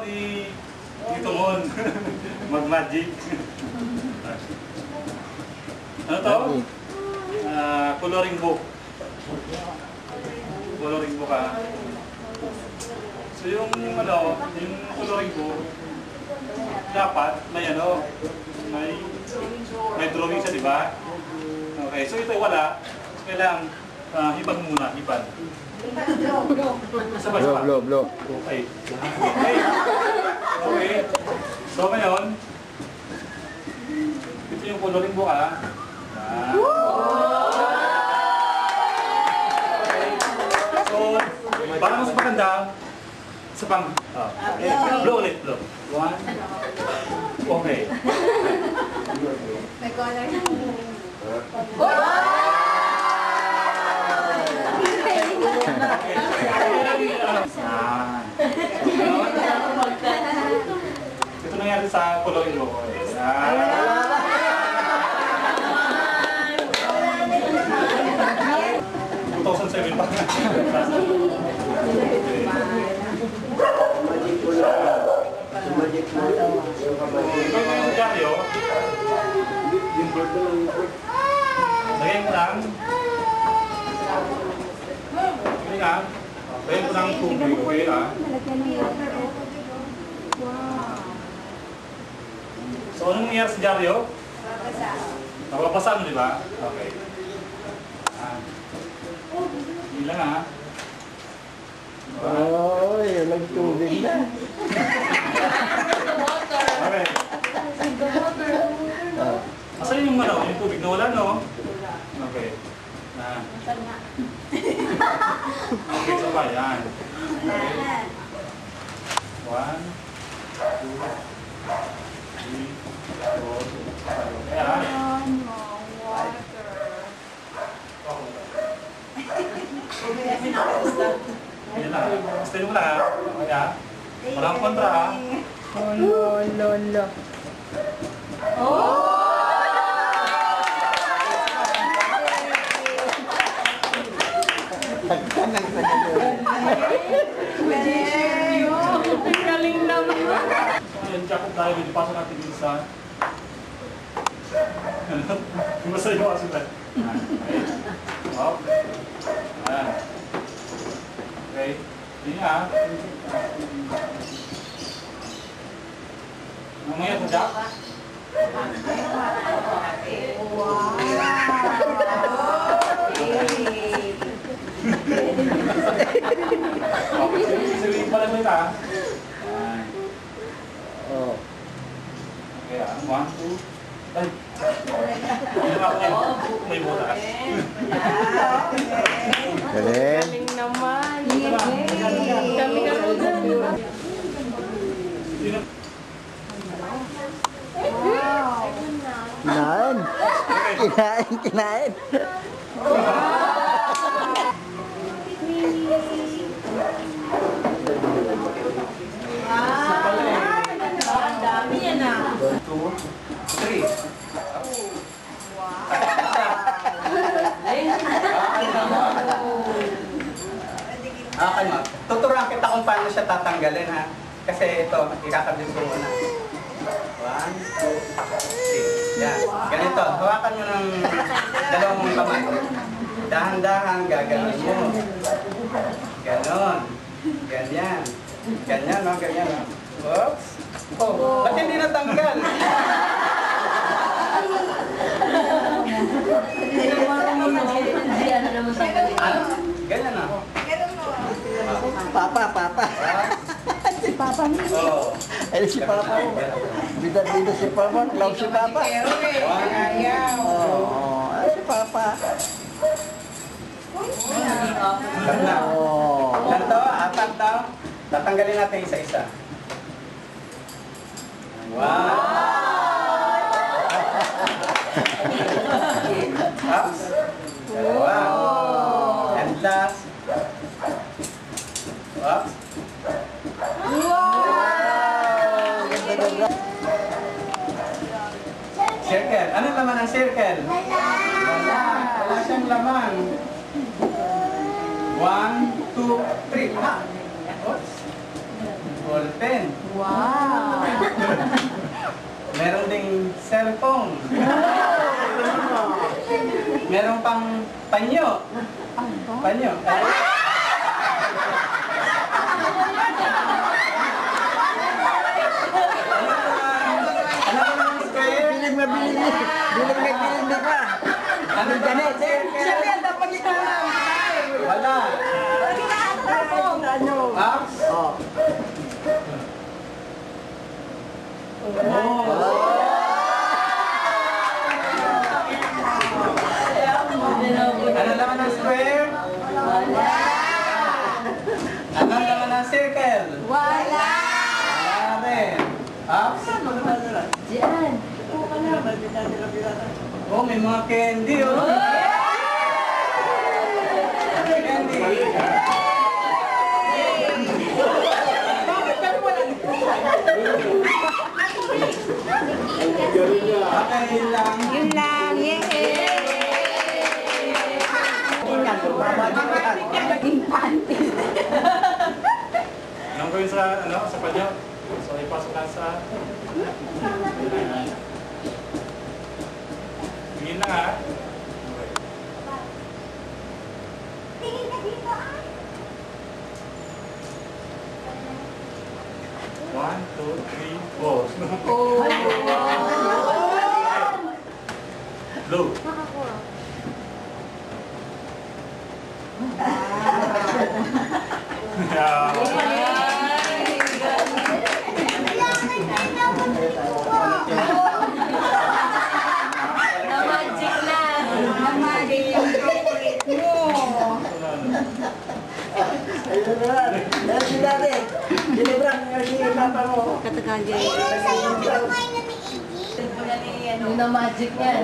ni Tito Mon. Mag-magic. Ano to? Coloring book. Coloring book ha. So yung coloring book, dapat may may drawing siya, di ba? Okay, so ito wala. Kailangan hipan muna, hipan. Sabay. Blow. Okay. Okay. So ngayon, ito yung coloring book ha. Okay. So, para mas maganda, sa pang... Blow ulit, blow. 1. Okay. May color na. Ito nangyari sa coloring book. 2007 pa. Ito yung dyaryo. Lagyan mo lang. Lagyan lang. Lagyan mo lang tubig. Okay ah. So anong nangyari sa dyaryo? Napapasa mo, di ba? Okay. Hindi lang ha. Oy, nagtubig na. Okay. Asan yung yung tubig na wala, no? Okay. Okay, so ba, yan. 1, 2, 3, 4, 5. Kaya, yan lang. Stay mo lang, ha? Kaya, walang kontra, ha? Lolo. Galing naman. Ayan, Jacob, tayo, ipasok natin dito sa... Masaya ko kasi tayo. Okay. Ayan. Okay. Hindi nga. Mamaya sa Jack. Okay, sisirin pala mo ito ha. Oh. Okay, 1, 2. Ay! May butas. Galing. Naman. Kami na po dyan. Kinain. Ang dami yan ah. 1, 2, 3. Ano, tuturuan kita kung paano siya tatanggalin ha. Kasi ito, ikakabit ko muna. 1, 2, 3. Yan. Ganito. Hawakan mo ng dalawang kamay. Dahan-dahan gagawin mo. Ganon. Ganyan. Ganyan, no? Ganyan, no? Oops. Oh, ba't hindi natanggal? Ganyan na. Papa. Si Papa mo. Oh. Ay, si Papa mo. Bida si Papa. Love si Papa. Oh, ay, si Papa. Oh. Ganito, apat daw. Tatanggalin natin isa-isa. Wow! Ups. Dalawa. And last. Ups. Circle. Ano laman ng circle? Wala. Wala siyang laman. 1, 2, 3. Ha! Oops. Wala. ballpen. Wow. Meron ding cellphone. Meron pang panyo. Panyo. Ano naman square? Biling mabili. Biling mabili ka. Ano naman circle? dapat ito lang. Wala. Ano? Box? Oh. Ano naman ang square? Ano naman ang circle? Wala. Wala rin. Box? Diyan. Oh, may mga candy oh. Candy. Okay lang. Yun lang. Yay! Infante. Anong gawin sa panyo? So, ipasok lang sa... Tingin lang ha. Okay. One, two, three, four. Blue. Na-magic na. Na-magic yung favorite mo. Ayun na lang. Dahil si dati. Dinibran nga si papa mo. Katagal Yung na-magic yan.